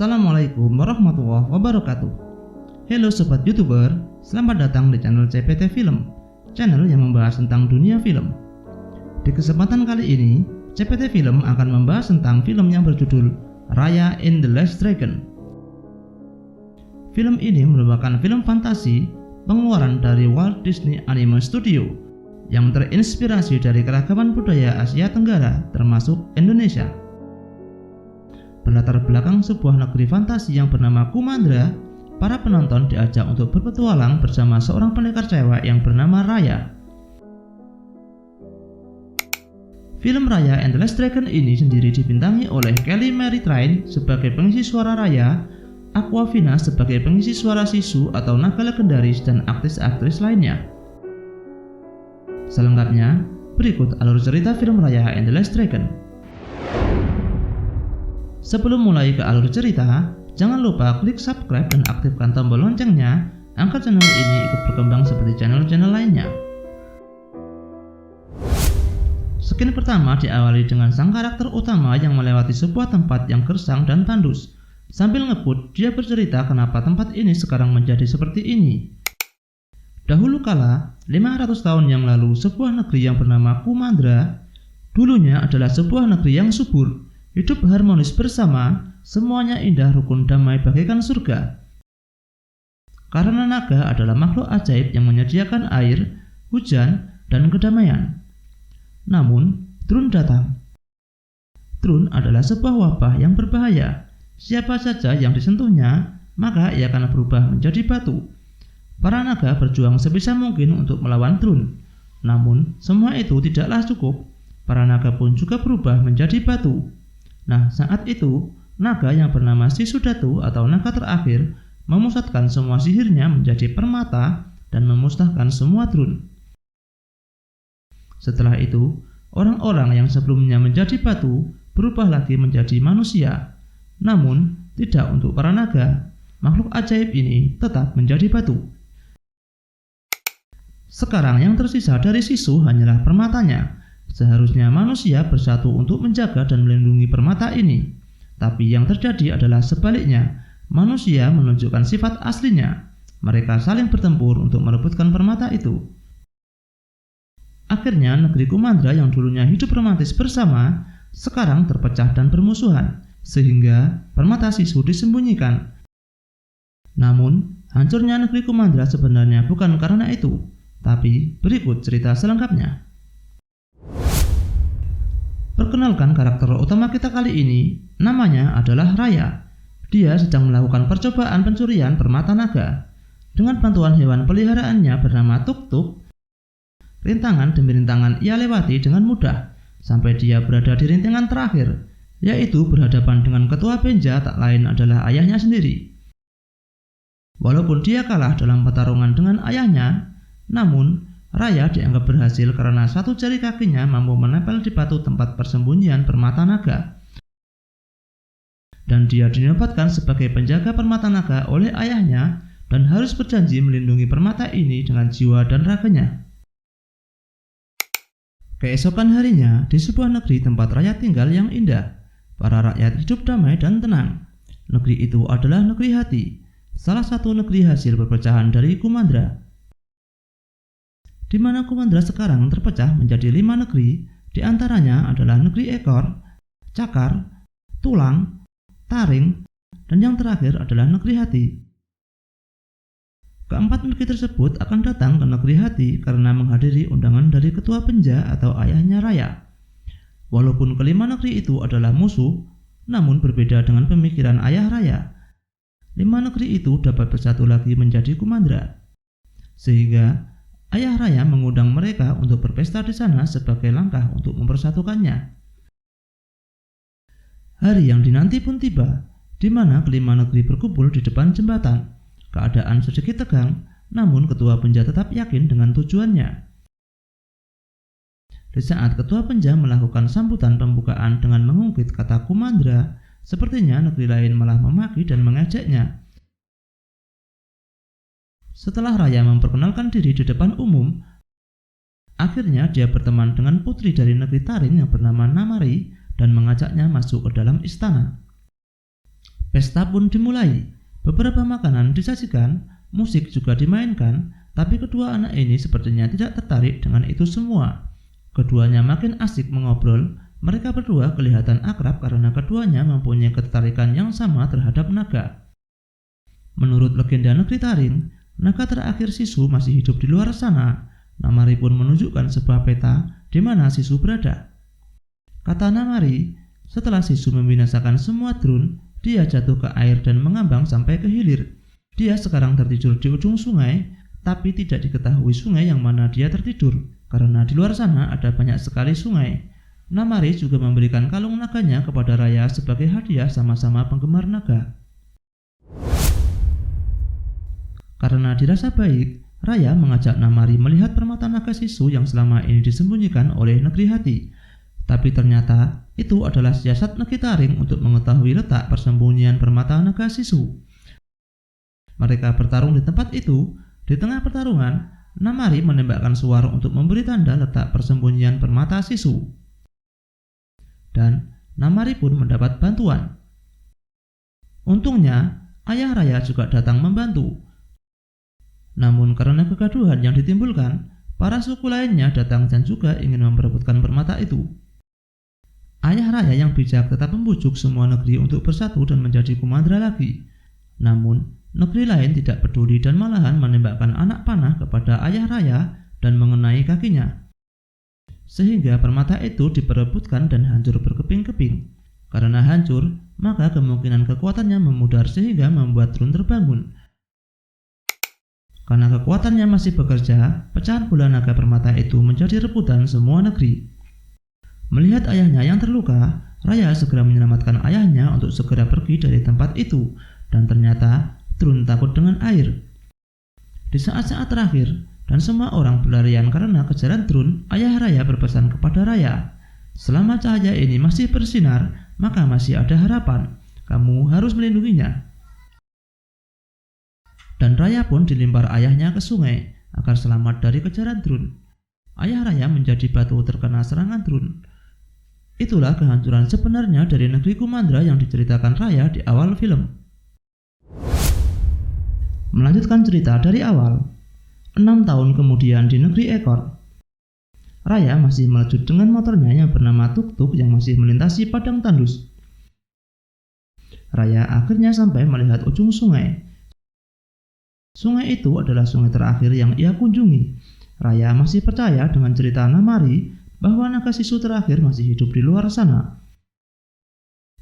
Assalamualaikum warahmatullahi wabarakatuh. Halo sobat YouTuber, selamat datang di channel CPT Film, channel yang membahas tentang dunia film. Di kesempatan kali ini, CPT Film akan membahas tentang film yang berjudul Raya and the Last Dragon. Film ini merupakan film fantasi pengeluaran dari Walt Disney Anime Studio yang terinspirasi dari keragaman budaya Asia Tenggara termasuk Indonesia. Berlatar belakang sebuah negeri fantasi yang bernama Kumandra, para penonton diajak untuk berpetualang bersama seorang pendekar cewek yang bernama Raya. Film Raya and the Last Dragon ini sendiri dibintangi oleh Kelly Mary Tran sebagai pengisi suara Raya, Aquafina sebagai pengisi suara Sisu atau naga legendaris, dan aktris-aktris lainnya. Selengkapnya, berikut alur cerita film Raya and the Last Dragon. Sebelum mulai ke alur cerita, jangan lupa klik subscribe dan aktifkan tombol loncengnya agar channel ini ikut berkembang seperti channel-channel lainnya. Scene pertama diawali dengan sang karakter utama yang melewati sebuah tempat yang gersang dan tandus. Sambil ngebut, dia bercerita kenapa tempat ini sekarang menjadi seperti ini. Dahulu kala, 500 tahun yang lalu, sebuah negeri yang bernama Kumandra dulunya adalah sebuah negeri yang subur. Hidup harmonis bersama, semuanya indah, rukun, damai bagaikan surga. Karena naga adalah makhluk ajaib yang menyediakan air, hujan, dan kedamaian. Namun, Drun datang. Drun adalah sebuah wabah yang berbahaya. Siapa saja yang disentuhnya, maka ia akan berubah menjadi batu. Para naga berjuang sebisa mungkin untuk melawan Drun. Namun, semua itu tidaklah cukup. Para naga pun juga berubah menjadi batu. Nah, saat itu, naga yang bernama Sisudatu atau naga terakhir memusatkan semua sihirnya menjadi permata dan memusnahkan semua Drun. Setelah itu, orang-orang yang sebelumnya menjadi batu berubah lagi menjadi manusia. Namun, tidak untuk para naga. Makhluk ajaib ini tetap menjadi batu. Sekarang yang tersisa dari Sisu hanyalah permatanya. Seharusnya manusia bersatu untuk menjaga dan melindungi permata ini. Tapi yang terjadi adalah sebaliknya. Manusia menunjukkan sifat aslinya. Mereka saling bertempur untuk merebutkan permata itu. Akhirnya negeri Kumandra yang dulunya hidup romantis bersama sekarang terpecah dan bermusuhan, sehingga permata Sisu disembunyikan. Namun, hancurnya negeri Kumandra sebenarnya bukan karena itu. Tapi berikut cerita selengkapnya. Perkenalkan karakter utama kita kali ini, namanya adalah Raya. Dia sedang melakukan percobaan pencurian permata naga. Dengan bantuan hewan peliharaannya bernama Tuk-Tuk, rintangan demi rintangan ia lewati dengan mudah, sampai dia berada di rintangan terakhir, yaitu berhadapan dengan ketua Benja, tak lain adalah ayahnya sendiri. Walaupun dia kalah dalam pertarungan dengan ayahnya, namun Raya dianggap berhasil karena satu jari kakinya mampu menempel di batu tempat persembunyian permata naga. Dan dia dinobatkan sebagai penjaga permata naga oleh ayahnya dan harus berjanji melindungi permata ini dengan jiwa dan raganya. Keesokan harinya, di sebuah negeri tempat Raya tinggal yang indah, para rakyat hidup damai dan tenang. Negeri itu adalah negeri hati, salah satu negeri hasil perpecahan dari Kumandra. Di mana Kumandra sekarang terpecah menjadi 5 negeri, di antaranya adalah negeri ekor, cakar, tulang, taring, dan yang terakhir adalah negeri hati. Keempat negeri tersebut akan datang ke negeri hati karena menghadiri undangan dari ketua Benja atau ayahnya Raya. Walaupun kelima negeri itu adalah musuh, namun berbeda dengan pemikiran ayah Raya. 5 negeri itu dapat bersatu lagi menjadi Kumandra. Sehingga ayah Raya mengundang mereka untuk berpesta di sana sebagai langkah untuk mempersatukannya. Hari yang dinanti pun tiba, di mana kelima negeri berkumpul di depan jembatan. Keadaan sedikit tegang, namun ketua Benja tetap yakin dengan tujuannya. Di saat ketua Benja melakukan sambutan pembukaan dengan mengungkit kata Kumandra, sepertinya negeri lain malah memaki dan mengejeknya. Setelah Raya memperkenalkan diri di depan umum, akhirnya dia berteman dengan putri dari negeri Taring yang bernama Namari dan mengajaknya masuk ke dalam istana. Pesta pun dimulai. Beberapa makanan disajikan, musik juga dimainkan, tapi kedua anak ini sepertinya tidak tertarik dengan itu semua. Keduanya makin asik mengobrol. Mereka berdua kelihatan akrab karena keduanya mempunyai ketertarikan yang sama terhadap naga. Menurut legenda negeri Taring, naga terakhir Sisu masih hidup di luar sana. Namari pun menunjukkan sebuah peta di mana Sisu berada. Kata Namari, setelah Sisu membinasakan semua drone, dia jatuh ke air dan mengambang sampai ke hilir. Dia sekarang tertidur di ujung sungai, tapi tidak diketahui sungai yang mana dia tertidur, karena di luar sana ada banyak sekali sungai. Namari juga memberikan kalung naganya kepada Raya sebagai hadiah sama-sama penggemar naga. Karena dirasa baik, Raya mengajak Namari melihat permata naga Sisu yang selama ini disembunyikan oleh negeri hati. Tapi ternyata itu adalah siasat negeri Taring untuk mengetahui letak persembunyian permata naga Sisu. Mereka bertarung di tempat itu. Di tengah pertarungan, Namari menembakkan suar untuk memberi tanda letak persembunyian permata Sisu. Dan Namari pun mendapat bantuan. Untungnya, ayah Raya juga datang membantu. Namun karena kegaduhan yang ditimbulkan, para suku lainnya datang dan juga ingin memperebutkan permata itu. Ayah Raya yang bijak tetap membujuk semua negeri untuk bersatu dan menjadi kumandra lagi. Namun, negeri lain tidak peduli dan malahan menembakkan anak panah kepada ayah Raya dan mengenai kakinya. Sehingga permata itu diperebutkan dan hancur berkeping-keping. Karena hancur, maka kemungkinan kekuatannya memudar sehingga membuat drone terbangun. Karena kekuatannya masih bekerja, pecahan bola naga permata itu menjadi rebutan semua negeri. Melihat ayahnya yang terluka, Raya segera menyelamatkan ayahnya untuk segera pergi dari tempat itu, dan ternyata drone takut dengan air. Di saat-saat terakhir, dan semua orang berlarian karena kejaran drone, ayah Raya berpesan kepada Raya, selama cahaya ini masih bersinar, maka masih ada harapan. Kamu harus melindunginya. Dan Raya pun dilempar ayahnya ke sungai agar selamat dari kejaran drone. Ayah Raya menjadi batu terkena serangan drone. Itulah kehancuran sebenarnya dari negeri Kumandra yang diceritakan Raya di awal film. Melanjutkan cerita dari awal. 6 tahun kemudian di negeri Ekor, Raya masih melejut dengan motornya yang bernama Tuk-Tuk yang masih melintasi padang tandus. Raya akhirnya sampai melihat ujung sungai. Sungai itu adalah sungai terakhir yang ia kunjungi. Raya masih percaya dengan cerita Namari bahwa naga Sisu terakhir masih hidup di luar sana.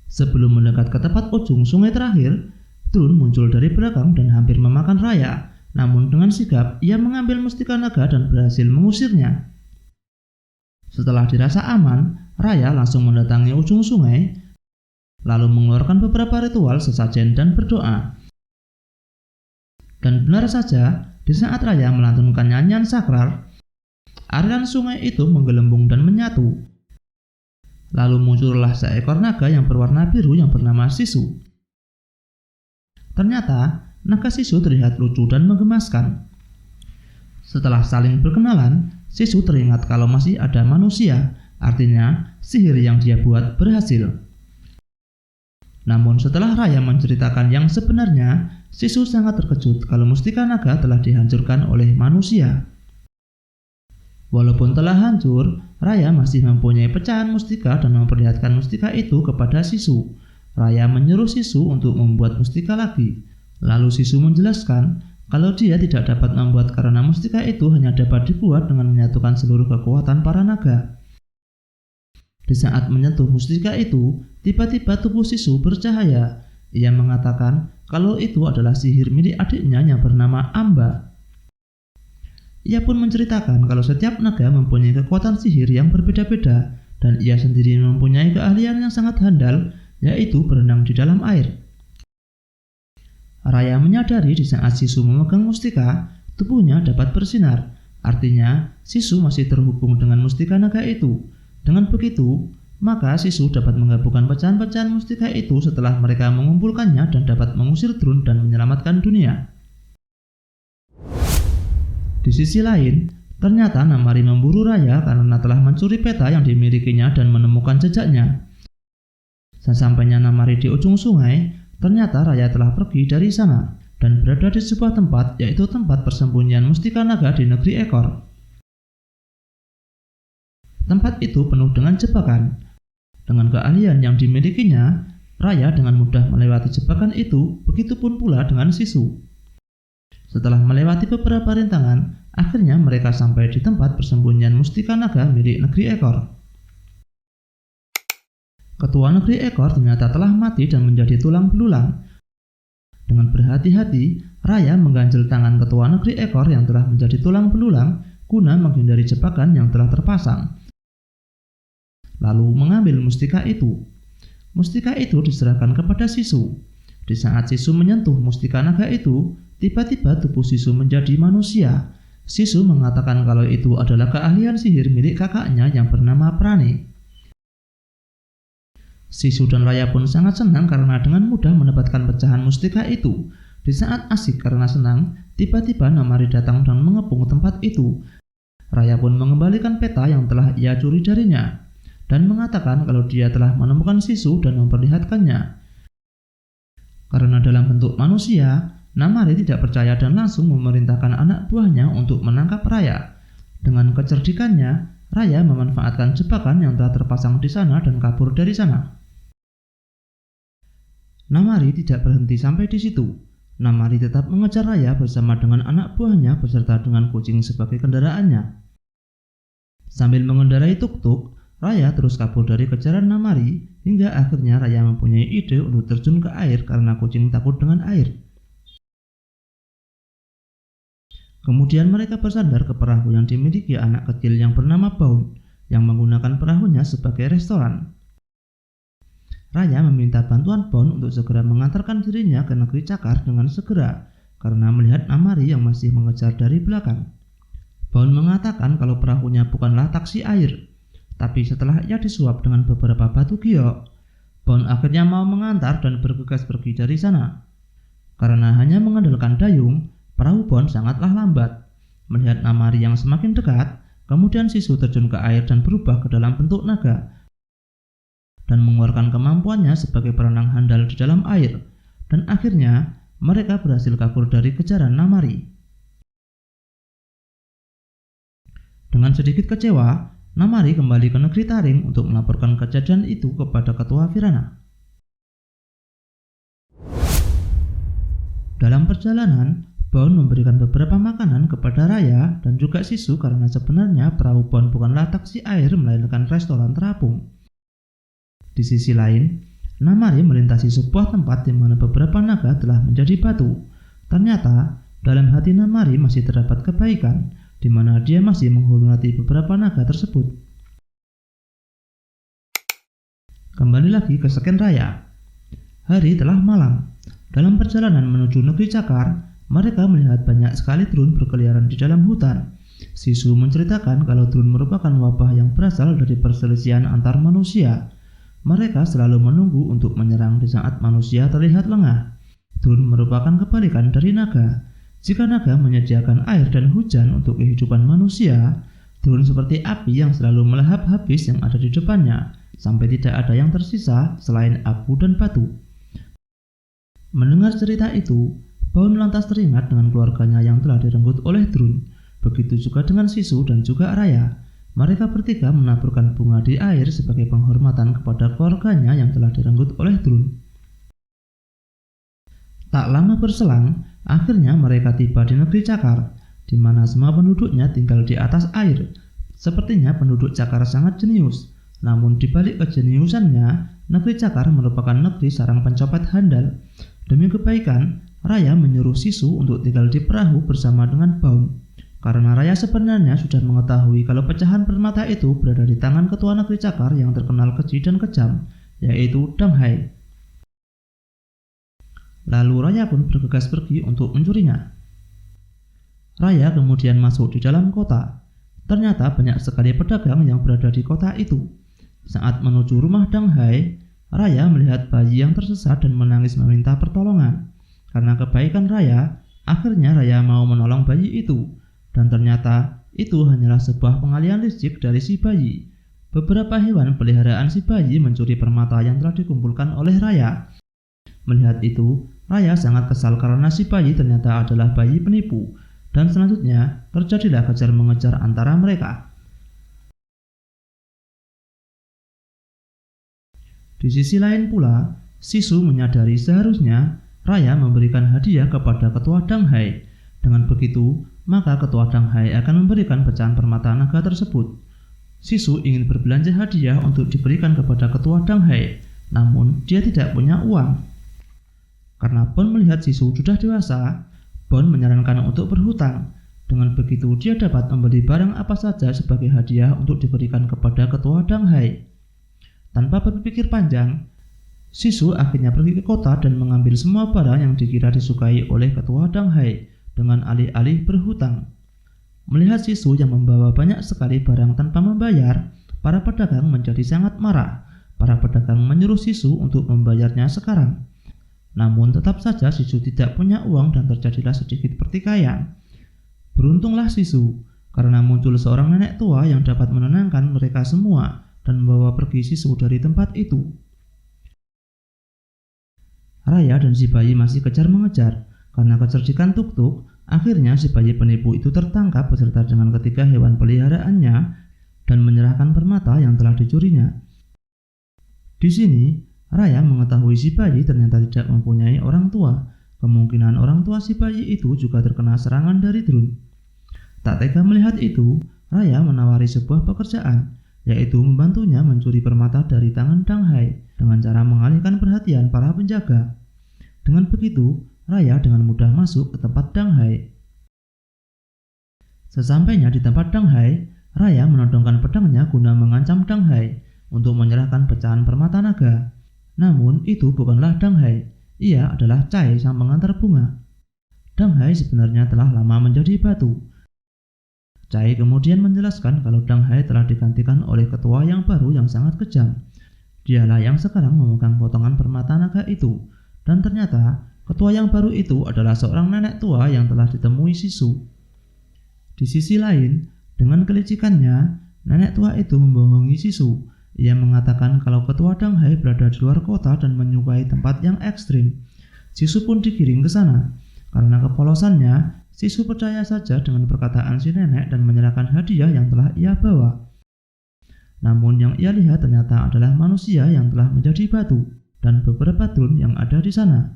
Sebelum mendekat ke tempat ujung sungai terakhir, drone muncul dari belakang dan hampir memakan Raya. Namun dengan sigap, ia mengambil mustika naga dan berhasil mengusirnya. Setelah dirasa aman, Raya langsung mendatangi ujung sungai, lalu mengeluarkan beberapa ritual sesajen dan berdoa. Dan benar saja, di saat Raya melantunkan nyanyian sakral, aliran sungai itu menggelembung dan menyatu. Lalu muncullah seekor naga yang berwarna biru yang bernama Sisu. Ternyata, naga Sisu terlihat lucu dan menggemaskan. Setelah saling berkenalan, Sisu teringat kalau masih ada manusia, artinya sihir yang dia buat berhasil. Namun setelah Raya menceritakan yang sebenarnya, Sisu sangat terkejut kalau mustika naga telah dihancurkan oleh manusia. Walaupun telah hancur, Raya masih mempunyai pecahan mustika dan memperlihatkan mustika itu kepada Sisu. Raya menyuruh Sisu untuk membuat mustika lagi. Lalu Sisu menjelaskan kalau dia tidak dapat membuat karena mustika itu hanya dapat dibuat dengan menyatukan seluruh kekuatan para naga. Di saat menyentuh mustika itu, tiba-tiba tubuh Sisu bercahaya. Ia mengatakan kalau itu adalah sihir milik adiknya yang bernama Amba. Ia pun menceritakan kalau setiap naga mempunyai kekuatan sihir yang berbeda-beda dan ia sendiri mempunyai keahlian yang sangat handal, yaitu berenang di dalam air. Raya menyadari di saat Sisu memegang mustika, tubuhnya dapat bersinar. Artinya, Sisu masih terhubung dengan mustika naga itu. Dengan begitu, maka Sisu dapat menggabungkan pecahan-pecahan mustika itu setelah mereka mengumpulkannya dan dapat mengusir drone dan menyelamatkan dunia. Di sisi lain, ternyata Namari memburu Raya karena telah mencuri peta yang dimilikinya dan menemukan jejaknya. Sesampainya Namari di ujung sungai, Ternyata Raya telah pergi dari sana dan berada di sebuah tempat, yaitu tempat persembunyian mustika naga di negeri ekor. Tempat itu penuh dengan jebakan. Dengan keahlian yang dimilikinya, Raya dengan mudah melewati jebakan itu, begitupun pula dengan Sisu. Setelah melewati beberapa rintangan, akhirnya mereka sampai di tempat persembunyian mustika naga milik negeri ekor. Ketua negeri ekor ternyata telah mati dan menjadi tulang belulang. Dengan berhati-hati, Raya mengganjel tangan ketua negeri ekor yang telah menjadi tulang belulang guna menghindari jebakan yang telah terpasang. Lalu mengambil mustika itu. Mustika itu diserahkan kepada Sisu. Di saat Sisu menyentuh mustika naga itu, tiba-tiba tubuh Sisu menjadi manusia. Sisu mengatakan kalau itu adalah keahlian sihir milik kakaknya yang bernama Prane. Sisu dan Raya pun sangat senang karena dengan mudah mendapatkan pecahan mustika itu. Di saat asik karena senang, tiba-tiba Namari datang dan mengepung tempat itu. Raya pun mengembalikan peta yang telah ia curi darinya dan mengatakan kalau dia telah menemukan Sisu dan memperlihatkannya. Karena dalam bentuk manusia, Namari tidak percaya dan langsung memerintahkan anak buahnya untuk menangkap Raya. Dengan kecerdikannya, Raya memanfaatkan jebakan yang telah terpasang di sana dan kabur dari sana. Namari tidak berhenti sampai di situ. Namari tetap mengejar Raya bersama dengan anak buahnya beserta dengan kucing sebagai kendaraannya. Sambil mengendarai tuk-tuk, Raya terus kabur dari kejaran Namari hingga akhirnya Raya mempunyai ide untuk terjun ke air karena kucing takut dengan air. Kemudian mereka bersandar ke perahu yang dimiliki anak kecil yang bernama Baun yang menggunakan perahunya sebagai restoran. Raya meminta bantuan Baun untuk segera mengantarkan dirinya ke negeri Cakar dengan segera karena melihat Namari yang masih mengejar dari belakang. Baun mengatakan kalau perahunya bukanlah taksi air, tapi setelah ia disuap dengan beberapa batu giok, Baun akhirnya mau mengantar dan bergegas pergi dari sana. Karena hanya mengandalkan dayung, perahu Baun sangatlah lambat. Melihat Namari yang semakin dekat, kemudian Sisu terjun ke air dan berubah ke dalam bentuk naga dan mengeluarkan kemampuannya sebagai perenang handal di dalam air, dan akhirnya mereka berhasil kabur dari kejaran Namari. Dengan sedikit kecewa, Namari kembali ke negeri Taring untuk melaporkan kejadian itu kepada ketua Virana. Dalam perjalanan, Baun memberikan beberapa makanan kepada Raya dan juga Sisu karena sebenarnya perahu Baun bukanlah taksi air melainkan restoran terapung. Di sisi lain, Namari melintasi sebuah tempat di mana beberapa naga telah menjadi batu. Ternyata, dalam hati Namari masih terdapat kebaikan, di mana dia masih menghormati beberapa naga tersebut. Kembali lagi ke Seken Raya. Hari telah malam. Dalam perjalanan menuju negeri Cakar, mereka melihat banyak sekali drone berkeliaran di dalam hutan. Sisu menceritakan kalau drone merupakan wabah yang berasal dari perselisihan antar manusia. Mereka selalu menunggu untuk menyerang di saat manusia terlihat lengah. Drone merupakan kebalikan dari naga. Jika naga menyediakan air dan hujan untuk kehidupan manusia, drone seperti api yang selalu melahap habis yang ada di depannya, sampai tidak ada yang tersisa selain abu dan batu. Mendengar cerita itu, Baun lantas teringat dengan keluarganya yang telah direnggut oleh drone. Begitu juga dengan Sisu dan juga Raya. Mereka bertiga menaburkan bunga di air sebagai penghormatan kepada keluarganya yang telah direnggut oleh drone. Tak lama berselang, akhirnya mereka tiba di negeri Cakar, di mana semua penduduknya tinggal di atas air. Sepertinya penduduk Cakar sangat jenius, namun di balik kejeniusannya, negeri Cakar merupakan negeri sarang pencopet handal. Demi kebaikan, Raya menyuruh Sisu untuk tinggal di perahu bersama dengan Baun. Karena Raya sebenarnya sudah mengetahui kalau pecahan permata itu berada di tangan ketua negeri Cakar yang terkenal keji dan kejam, yaitu Danghai. Lalu Raya pun bergegas pergi untuk mencurinya. Raya kemudian masuk di dalam kota. Ternyata banyak sekali pedagang yang berada di kota itu. Saat menuju rumah Danghai, Raya melihat bayi yang tersesat dan menangis meminta pertolongan. Karena kebaikan Raya, akhirnya Raya mau menolong bayi itu. Dan ternyata itu hanyalah sebuah pengalian listrik dari si bayi. Beberapa hewan peliharaan si bayi mencuri permata yang telah dikumpulkan oleh Raya. Melihat itu, Raya sangat kesal karena si bayi ternyata adalah bayi penipu, dan selanjutnya terjadilah kejar-mengejar antara mereka. Di sisi lain pula, Sisu menyadari seharusnya Raya memberikan hadiah kepada ketua Danghai. Dengan begitu, maka ketua Danghai akan memberikan pecahan permata naga tersebut. Sisu ingin berbelanja hadiah untuk diberikan kepada ketua Danghai, namun dia tidak punya uang. Karena Bon melihat Sisu sudah dewasa, Bon menyarankan untuk berhutang. Dengan begitu dia dapat membeli barang apa saja sebagai hadiah untuk diberikan kepada ketua Danghai. Tanpa berpikir panjang, Sisu akhirnya pergi ke kota dan mengambil semua barang yang dikira disukai oleh ketua Danghai dengan alih-alih berhutang. Melihat Sisu yang membawa banyak sekali barang tanpa membayar, para pedagang menjadi sangat marah. Para pedagang menyuruh Sisu untuk membayarnya sekarang. Namun tetap saja Sisu tidak punya uang dan terjadilah sedikit pertikaian. Beruntunglah Sisu, karena muncul seorang nenek tua yang dapat menenangkan mereka semua dan membawa pergi Sisu dari tempat itu. Raya dan si bayi masih kejar-mengejar. Karena kecerdikan Tuk-Tuk, akhirnya si bayi penipu itu tertangkap beserta dengan ketiga hewan peliharaannya dan menyerahkan permata yang telah dicurinya. Di sini, Raya mengetahui si bayi ternyata tidak mempunyai orang tua. Kemungkinan orang tua si bayi itu juga terkena serangan dari drone. Tak tega melihat itu, Raya menawari sebuah pekerjaan, yaitu membantunya mencuri permata dari tangan Danghai dengan cara mengalihkan perhatian para penjaga. Dengan begitu, Raya dengan mudah masuk ke tempat Danghai. Sesampainya di tempat Danghai, Raya menodongkan pedangnya guna mengancam Danghai untuk menyerahkan pecahan permata naga. Namun itu bukanlah Danghai, ia adalah Cai sang pengantar bunga. Danghai sebenarnya telah lama menjadi batu. Cai kemudian menjelaskan kalau Danghai telah digantikan oleh ketua yang baru yang sangat kejam. Dialah yang sekarang memegang potongan permata naga itu, dan ternyata ketua yang baru itu adalah seorang nenek tua yang telah ditemui Sisu. Di sisi lain, dengan kelicikannya, nenek tua itu membohongi Sisu. Ia mengatakan kalau ketua Danghai berada di luar kota dan menyukai tempat yang ekstrim. Sisu pun digiring ke sana. Karena kepolosannya, Sisu percaya saja dengan perkataan si nenek dan menyerahkan hadiah yang telah ia bawa. Namun yang ia lihat ternyata adalah manusia yang telah menjadi batu dan beberapa drone yang ada di sana.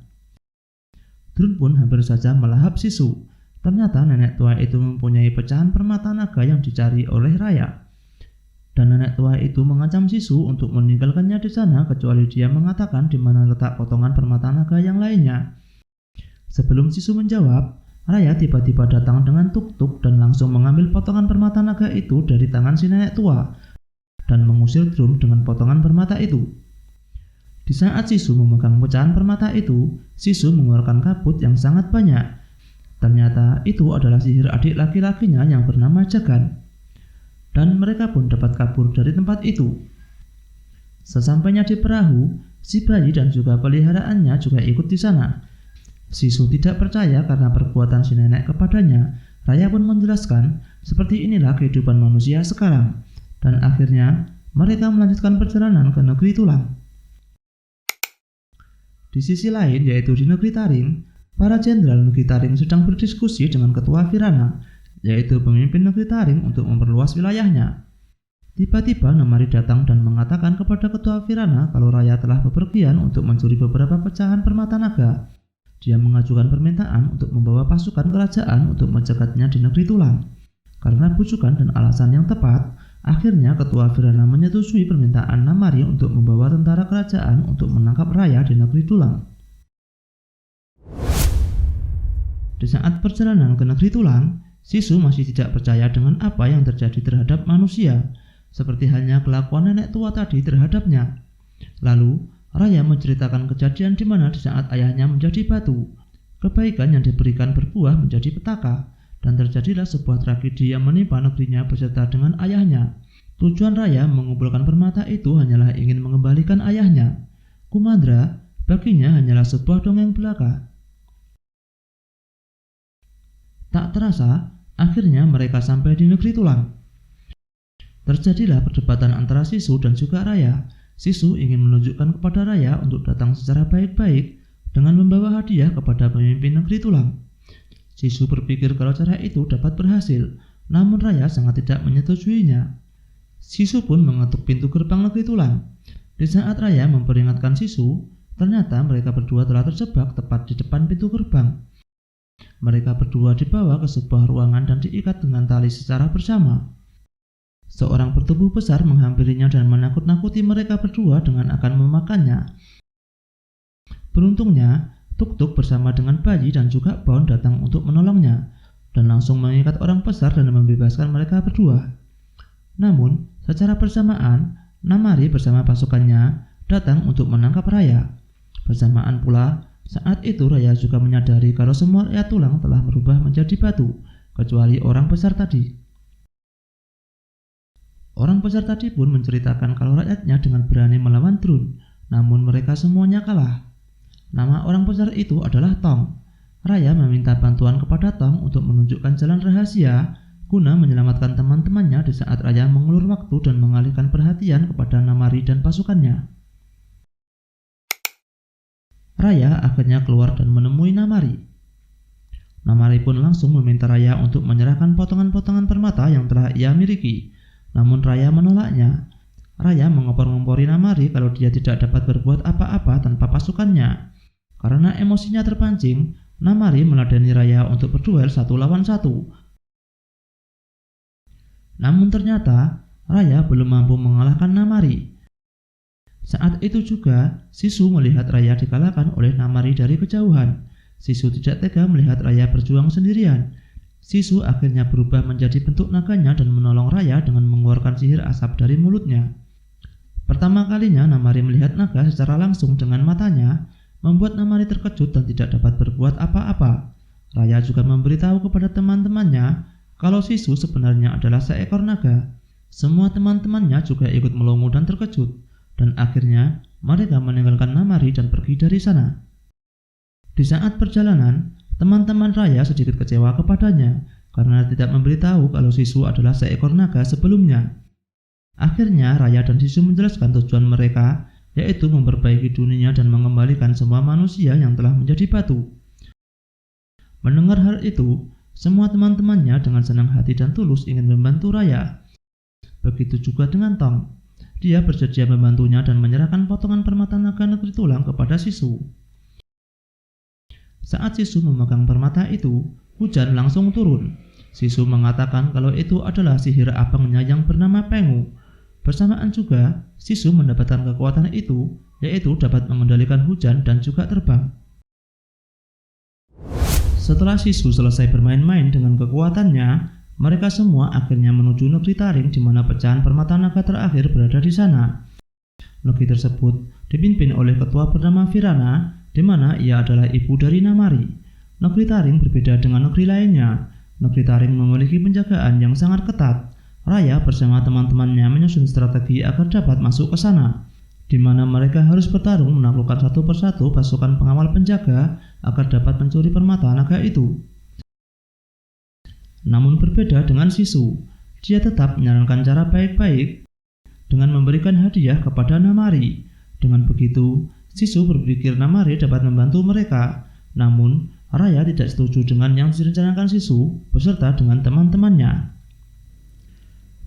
Drone pun hampir saja melahap Sisu. Ternyata nenek tua itu mempunyai pecahan permata naga yang dicari oleh Raya. Dan nenek tua itu mengancam Sisu untuk meninggalkannya di sana kecuali dia mengatakan di mana letak potongan permata naga yang lainnya. Sebelum Sisu menjawab, Raya tiba-tiba datang dengan Tuk-Tuk dan langsung mengambil potongan permata naga itu dari tangan si nenek tua dan mengusir drum dengan potongan permata itu. Di saat Sisu memegang pecahan permata itu, Sisu mengeluarkan kabut yang sangat banyak. Ternyata itu adalah sihir adik laki-lakinya yang bernama Jagan. Dan mereka pun dapat kabur dari tempat itu. Sesampainya di perahu, si bayi dan juga peliharaannya juga ikut di sana. Sisu tidak percaya karena perbuatan si nenek kepadanya. Raya pun menjelaskan, seperti inilah kehidupan manusia sekarang. Dan akhirnya, mereka melanjutkan perjalanan ke negeri tulang. Di sisi lain, yaitu di negeri Taring, para jenderal negeri Taring sedang berdiskusi dengan ketua Virana, yaitu pemimpin negeri Taring untuk memperluas wilayahnya. Tiba-tiba Namari datang dan mengatakan kepada ketua Virana kalau Raya telah bepergian untuk mencuri beberapa pecahan permata naga. Dia mengajukan permintaan untuk membawa pasukan kerajaan untuk mencegatnya di negeri tulang. Karena bujukan dan alasan yang tepat, akhirnya ketua Virana menyetujui permintaan Namari untuk membawa tentara kerajaan untuk menangkap Raya di negeri tulang. Di saat perjalanan ke negeri tulang, Sisu masih tidak percaya dengan apa yang terjadi terhadap manusia, seperti halnya kelakuan nenek tua tadi terhadapnya. Lalu, Raya menceritakan kejadian di mana di saat ayahnya menjadi batu, kebaikan yang diberikan berbuah menjadi petaka, dan terjadilah sebuah tragedi yang menimpa negerinya beserta dengan ayahnya. Tujuan Raya mengumpulkan permata itu hanyalah ingin mengembalikan ayahnya. Kumandra, baginya hanyalah sebuah dongeng belaka. Tak terasa, akhirnya mereka sampai di negeri tulang. Terjadilah perdebatan antara Sisu dan juga Raya. Sisu ingin menunjukkan kepada Raya untuk datang secara baik-baik dengan membawa hadiah kepada pemimpin negeri tulang. Sisu berpikir kalau cara itu dapat berhasil, namun Raya sangat tidak menyetujuinya. Sisu pun mengetuk pintu gerbang negeri tulang. Di saat Raya memperingatkan Sisu, ternyata mereka berdua telah terjebak tepat di depan pintu gerbang. Mereka berdua dibawa ke sebuah ruangan dan diikat dengan tali secara bersama. Seorang bertubuh besar menghampirinya dan menakut-nakuti mereka berdua dengan akan memakannya. Beruntungnya, Tuk-Tuk bersama dengan bayi dan juga Bon datang untuk menolongnya dan langsung mengikat orang besar dan membebaskan mereka berdua. Namun, secara bersamaan, Namari bersama pasukannya datang untuk menangkap Raya. Bersamaan pula, saat itu Raya juga menyadari kalau semua rakyat tulang telah berubah menjadi batu, kecuali orang besar tadi. Orang besar tadi pun menceritakan kalau rakyatnya dengan berani melawan Drun, namun mereka semuanya kalah. Nama orang besar itu adalah Tong. Raya meminta bantuan kepada Tong untuk menunjukkan jalan rahasia guna menyelamatkan teman-temannya di saat Raya mengulur waktu dan mengalihkan perhatian kepada Namari dan pasukannya. Raya akhirnya keluar dan menemui Namari. Namari pun langsung meminta Raya untuk menyerahkan potongan-potongan permata yang telah ia miliki, namun Raya menolaknya. Raya mengompor-ngompori Namari kalau dia tidak dapat berbuat apa-apa tanpa pasukannya. Karena emosinya terpancing, Namari meladeni Raya untuk berduel 1 lawan 1. Namun ternyata, Raya belum mampu mengalahkan Namari. Saat itu juga, Sisu melihat Raya dikalahkan oleh Namari dari kejauhan. Sisu tidak tega melihat Raya berjuang sendirian. Sisu akhirnya berubah menjadi bentuk naganya dan menolong Raya dengan mengeluarkan sihir asap dari mulutnya. Pertama kalinya Namari melihat naga secara langsung dengan matanya, membuat Namari terkejut dan tidak dapat berbuat apa-apa. Raya juga memberitahu kepada teman-temannya kalau Sisu sebenarnya adalah seekor naga. Semua teman-temannya juga ikut melongo dan terkejut, dan akhirnya mereka meninggalkan Namari dan pergi dari sana. Di saat perjalanan, teman-teman Raya sedikit kecewa kepadanya karena tidak memberitahu kalau Sisu adalah seekor naga sebelumnya. Akhirnya Raya dan Sisu menjelaskan tujuan mereka, yaitu memperbaiki dunia dan mengembalikan semua manusia yang telah menjadi batu. Mendengar hal itu, semua teman-temannya dengan senang hati dan tulus ingin membantu Raya. Begitu juga dengan Tong. Dia bersedia membantunya dan menyerahkan potongan permata naga negeri tulang kepada Sisu. Saat Sisu memegang permata itu, hujan langsung turun. Sisu mengatakan kalau itu adalah sihir abangnya yang bernama Pengu. Bersamaan juga, Sisu mendapatkan kekuatan itu, yaitu dapat mengendalikan hujan dan juga terbang. Setelah Sisu selesai bermain-main dengan kekuatannya, mereka semua akhirnya menuju negeri Taring di mana pecahan permata naga terakhir berada di sana. Negeri tersebut dipimpin oleh ketua bernama Virana, di mana ia adalah ibu dari Namari. Negeri Taring berbeda dengan negeri lainnya. Negeri Taring memiliki penjagaan yang sangat ketat. Raya bersama teman-temannya menyusun strategi agar dapat masuk ke sana, di mana mereka harus bertarung menaklukkan satu persatu pasukan pengawal penjaga agar dapat mencuri permata naga itu. Namun berbeda dengan Sisu, dia tetap menyarankan cara baik-baik dengan memberikan hadiah kepada Namari. Dengan begitu, Sisu berpikir Namari dapat membantu mereka, namun Raya tidak setuju dengan yang direncanakan Sisu beserta dengan teman-temannya.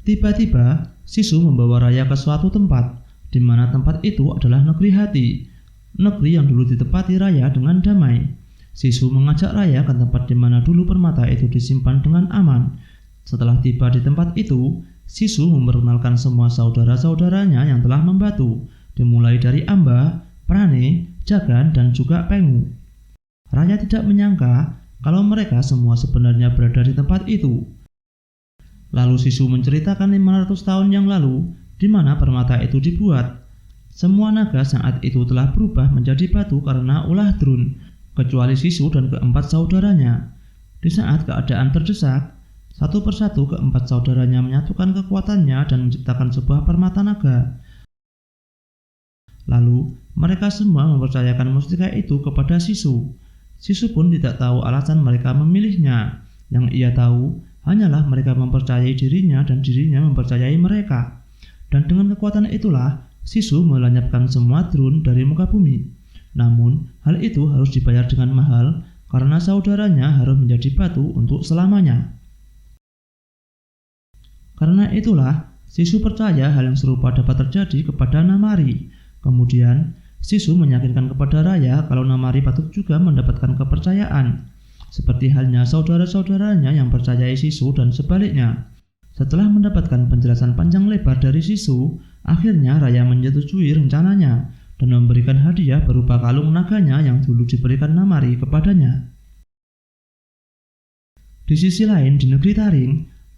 Tiba-tiba, Sisu membawa Raya ke suatu tempat, di mana tempat itu adalah negeri hati, negeri yang dulu ditempati Raya dengan damai. Sisu mengajak Raya ke tempat di mana dulu permata itu disimpan dengan aman. Setelah tiba di tempat itu, Sisu memperkenalkan semua saudara-saudaranya yang telah membantu, dimulai dari Amba, Prane, Jagan, dan juga Pengu. Raya tidak menyangka kalau mereka semua sebenarnya berada di tempat itu. Lalu Sisu menceritakan 500 tahun yang lalu di mana permata itu dibuat. Semua naga saat itu telah berubah menjadi batu karena ulah Drun, kecuali Sisu dan keempat saudaranya. Di saat keadaan terdesak, satu persatu keempat saudaranya menyatukan kekuatannya dan menciptakan sebuah permata naga. Lalu mereka semua mempercayakan mustika itu kepada Sisu. Sisu pun tidak tahu alasan mereka memilihnya. Yang ia tahu hanyalah mereka mempercayai dirinya dan dirinya mempercayai mereka. Dan dengan kekuatan itulah, Sisu melenyapkan semua Drun dari muka bumi. Namun, hal itu harus dibayar dengan mahal karena saudaranya harus menjadi batu untuk selamanya. Karena itulah, Sisu percaya hal yang serupa dapat terjadi kepada Namari. Kemudian, Sisu meyakinkan kepada Raya kalau Namari patut juga mendapatkan kepercayaan, seperti halnya saudara-saudaranya yang percayai Sisu dan sebaliknya. Setelah mendapatkan penjelasan panjang lebar dari Sisu, akhirnya Raya menyetujui rencananya dan memberikan hadiah berupa kalung naganya yang dulu diberikan Namari kepadanya. Di sisi lain, di negeri Taring,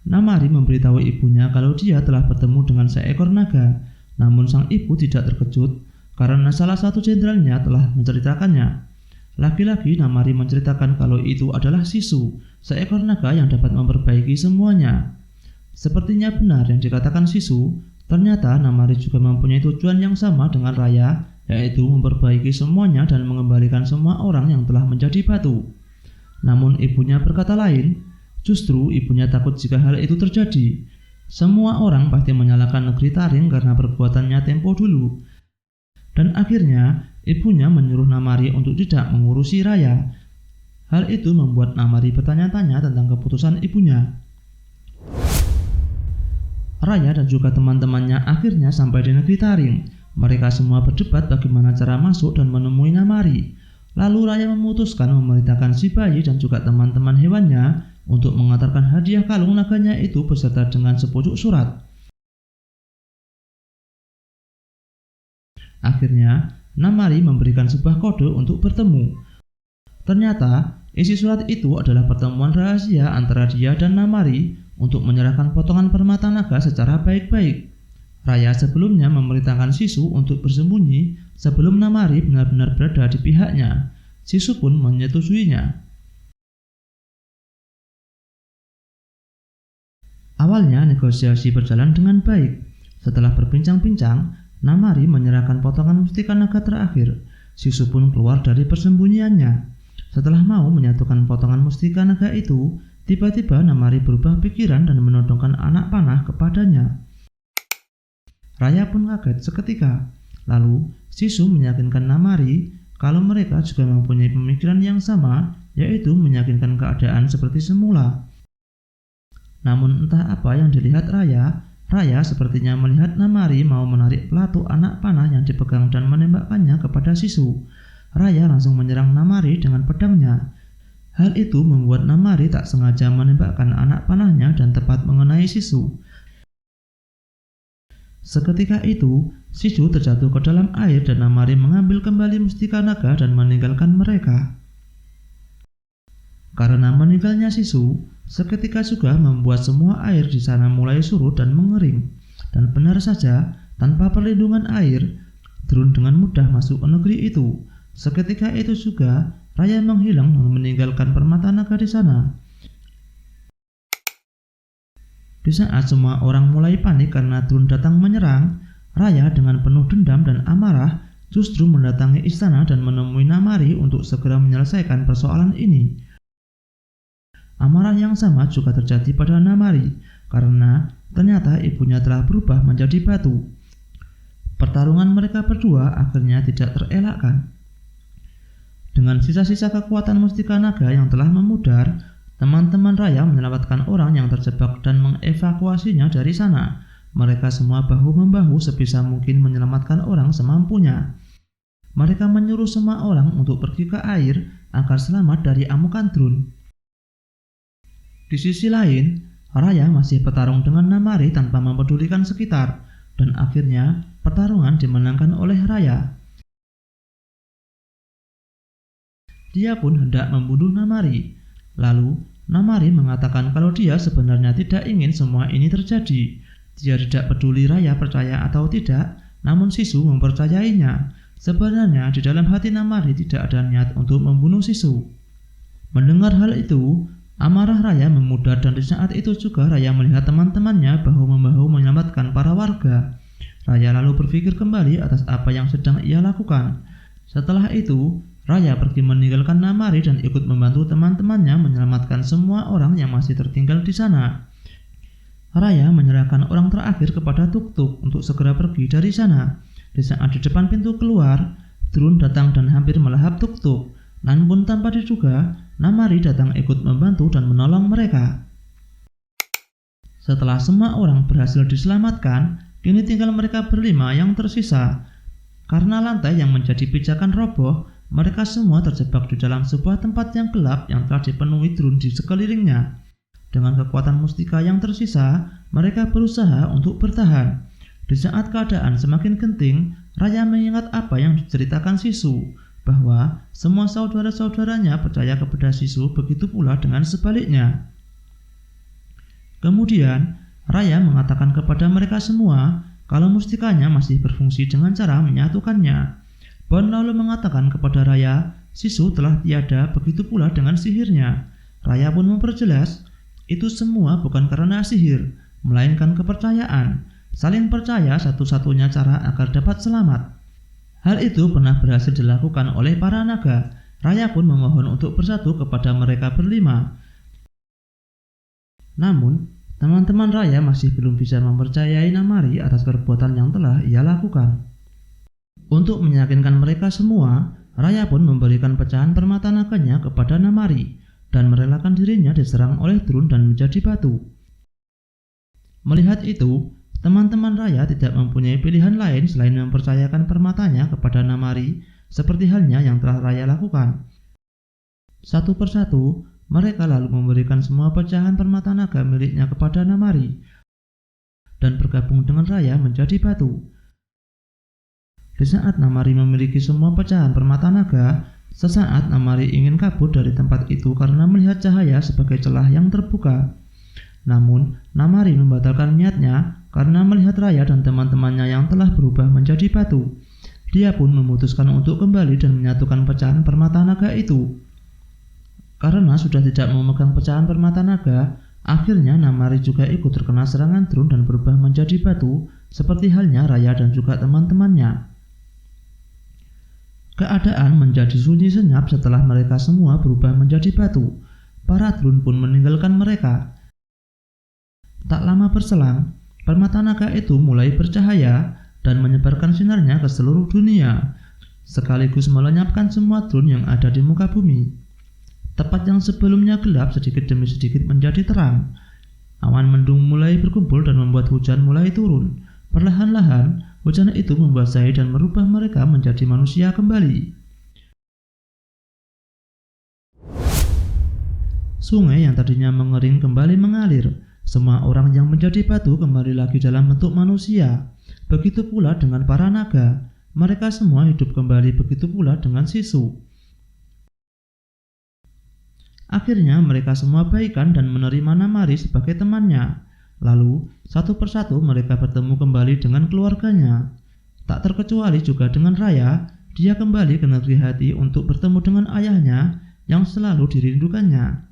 Namari memberitahu ibunya kalau dia telah bertemu dengan seekor naga, namun sang ibu tidak terkejut karena salah satu jenderalnya telah menceritakannya. Lagi-lagi Namari menceritakan kalau itu adalah Sisu, seekor naga yang dapat memperbaiki semuanya. Sepertinya benar yang dikatakan Sisu, ternyata Namari juga mempunyai tujuan yang sama dengan Raya, yaitu memperbaiki semuanya dan mengembalikan semua orang yang telah menjadi batu. Namun ibunya berkata lain. Justru ibunya takut jika hal itu terjadi. Semua orang pasti menyalahkan negeri Taring karena perbuatannya tempo dulu. Dan akhirnya ibunya menyuruh Namari untuk tidak mengurusi Raya. Hal itu membuat Namari bertanya-tanya tentang keputusan ibunya. Raya dan juga teman-temannya akhirnya sampai di negeri Taring. Mereka semua berdebat bagaimana cara masuk dan menemui Namari. Lalu Raya memutuskan memerintahkan si bayi dan juga teman-teman hewannya untuk mengantarkan hadiah kalung naganya itu beserta dengan sepucuk surat. Akhirnya, Namari memberikan sebuah kode untuk bertemu. Ternyata, isi surat itu adalah pertemuan rahasia antara dia dan Namari untuk menyerahkan potongan permata naga secara baik-baik. Raya sebelumnya memerintahkan Sisu untuk bersembunyi sebelum Namari benar-benar berada di pihaknya. Sisu pun menyetujuinya. Awalnya negosiasi berjalan dengan baik. Setelah berbincang-bincang, Namari menyerahkan potongan mustika naga terakhir. Sisu pun keluar dari persembunyiannya. Setelah mau menyatukan potongan mustika naga itu, tiba-tiba Namari berubah pikiran dan menodongkan anak panah kepadanya. Raya pun kaget seketika. Lalu, Sisu meyakinkan Namari kalau mereka juga mempunyai pemikiran yang sama, yaitu meyakinkan keadaan seperti semula. Namun entah apa yang dilihat Raya sepertinya melihat Namari mau menarik pelatu anak panah yang dipegang dan menembakkannya kepada Sisu. Raya langsung menyerang Namari dengan pedangnya. Hal itu membuat Namari tak sengaja menembakkan anak panahnya dan tepat mengenai Sisu. Seketika itu, Sisu terjatuh ke dalam air dan Namari mengambil kembali mustika naga dan meninggalkan mereka. Karena meninggalnya Sisu, seketika juga membuat semua air di sana mulai surut dan mengering. Dan benar saja, tanpa perlindungan air, Drun dengan mudah masuk ke negeri itu. Seketika itu juga, Raya menghilang dan meninggalkan permata naga di sana. Di saat semua orang mulai panik karena Drun datang menyerang, Raya dengan penuh dendam dan amarah justru mendatangi istana dan menemui Namari untuk segera menyelesaikan persoalan ini. Amarah yang sama juga terjadi pada Namari, karena ternyata ibunya telah berubah menjadi batu. Pertarungan mereka berdua akhirnya tidak terelakkan. Dengan sisa-sisa kekuatan mustika naga yang telah memudar, teman-teman Raya menyelamatkan orang yang terjebak dan mengevakuasinya dari sana. Mereka semua bahu-membahu sebisa mungkin menyelamatkan orang semampunya. Mereka menyuruh semua orang untuk pergi ke air agar selamat dari amukan Drun. Di sisi lain, Raya masih bertarung dengan Namari tanpa mempedulikan sekitar, dan akhirnya pertarungan dimenangkan oleh Raya. Dia pun hendak membunuh Namari. Lalu, Namari mengatakan kalau dia sebenarnya tidak ingin semua ini terjadi. Dia tidak peduli Raya percaya atau tidak, namun Sisu mempercayainya. Sebenarnya di dalam hati Namari tidak ada niat untuk membunuh Sisu. Mendengar hal itu, amarah Raya memudar dan di saat itu juga Raya melihat teman-temannya bahu-membahu menyelamatkan para warga. Raya lalu berpikir kembali atas apa yang sedang ia lakukan. Setelah itu, Raya pergi meninggalkan Namari dan ikut membantu teman-temannya menyelamatkan semua orang yang masih tertinggal di sana. Raya menyerahkan orang terakhir kepada Tuk-Tuk untuk segera pergi dari sana. Di saat di depan pintu keluar, Drun datang dan hampir melahap tuk-tuk. Namun tanpa diduga, Namari datang ikut membantu dan menolong mereka. Setelah semua orang berhasil diselamatkan, kini tinggal mereka berlima yang tersisa. Karena lantai yang menjadi pijakan roboh, mereka semua terjebak di dalam sebuah tempat yang gelap yang telah dipenuhi drone di sekelilingnya. Dengan kekuatan mustika yang tersisa, mereka berusaha untuk bertahan. Di saat keadaan semakin genting, Raya mengingat apa yang diceritakan Sisu, bahwa semua saudara-saudaranya percaya kepada Sisu, begitu pula dengan sebaliknya. Kemudian, Raya mengatakan kepada mereka semua kalau mustikanya masih berfungsi dengan cara menyatukannya. Bon lalu mengatakan kepada Raya, Sisu telah tiada, begitu pula dengan sihirnya. Raya pun memperjelas, itu semua bukan karena sihir, melainkan kepercayaan. Saling percaya satu-satunya cara agar dapat selamat. Hal itu pernah berhasil dilakukan oleh para naga. Raya pun memohon untuk bersatu kepada mereka berlima. Namun, teman-teman Raya masih belum bisa mempercayai Namari atas perbuatan yang telah ia lakukan. Untuk meyakinkan mereka semua, Raya pun memberikan pecahan permata naganya kepada Namari dan merelakan dirinya diserang oleh Drun dan menjadi batu. Melihat itu, teman-teman Raya tidak mempunyai pilihan lain selain mempercayakan permatanya kepada Namari, seperti halnya yang telah Raya lakukan. Satu persatu, mereka lalu memberikan semua pecahan permata naga miliknya kepada Namari dan bergabung dengan Raya menjadi batu. Di saat Namari memiliki semua pecahan permata naga, sesaat Namari ingin kabur dari tempat itu karena melihat cahaya sebagai celah yang terbuka. Namun, Namari membatalkan niatnya karena melihat Raya dan teman-temannya yang telah berubah menjadi batu. Dia pun memutuskan untuk kembali dan menyatukan pecahan permata naga itu. Karena sudah tidak memegang pecahan permata naga, akhirnya Namari juga ikut terkena serangan Drun dan berubah menjadi batu, seperti halnya Raya dan juga teman-temannya. Keadaan menjadi sunyi senyap setelah mereka semua berubah menjadi batu. Para Drun pun meninggalkan mereka. Tak lama berselang, permata naga itu mulai bercahaya dan menyebarkan sinarnya ke seluruh dunia, sekaligus melenyapkan semua Drun yang ada di muka bumi. Tempat yang sebelumnya gelap sedikit demi sedikit menjadi terang. Awan mendung mulai berkumpul dan membuat hujan mulai turun. Perlahan-lahan, hujan itu membasahi dan merubah mereka menjadi manusia kembali. Sungai yang tadinya mengering kembali mengalir. Semua orang yang menjadi batu kembali lagi dalam bentuk manusia. Begitu pula dengan para naga. Mereka semua hidup kembali, begitu pula dengan Sisu. Akhirnya mereka semua baikan dan menerima Namari sebagai temannya. Lalu, satu persatu mereka bertemu kembali dengan keluarganya. Tak terkecuali juga dengan Raya, dia kembali ke negeri hati untuk bertemu dengan ayahnya yang selalu dirindukannya.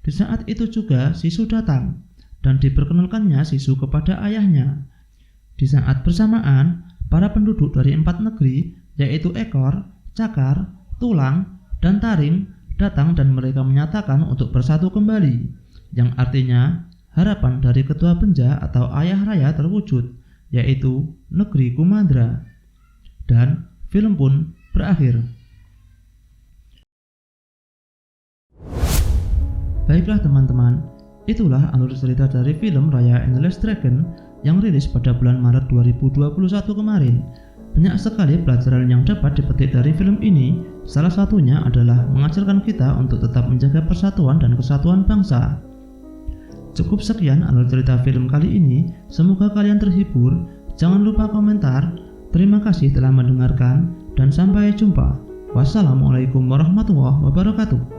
Di saat itu juga Sisu datang dan diperkenalkannya Sisu kepada ayahnya. Di saat bersamaan, para penduduk dari 4 negeri, yaitu Ekor, Cakar, Tulang, dan Taring, datang dan mereka menyatakan untuk bersatu kembali, yang artinya harapan dari ketua Benja atau ayah Raya terwujud, yaitu negeri Kumandra. Dan film pun berakhir. Baiklah teman-teman, itulah alur cerita dari film Raya and the Last Dragon yang rilis pada bulan Maret 2021 kemarin. Banyak sekali pelajaran yang dapat dipetik dari film ini. Salah satunya adalah mengajarkan kita untuk tetap menjaga persatuan dan kesatuan bangsa. Cukup sekian alur cerita film kali ini. Semoga kalian terhibur. Jangan lupa komentar. Terima kasih telah mendengarkan dan sampai jumpa. Wassalamualaikum warahmatullahi wabarakatuh.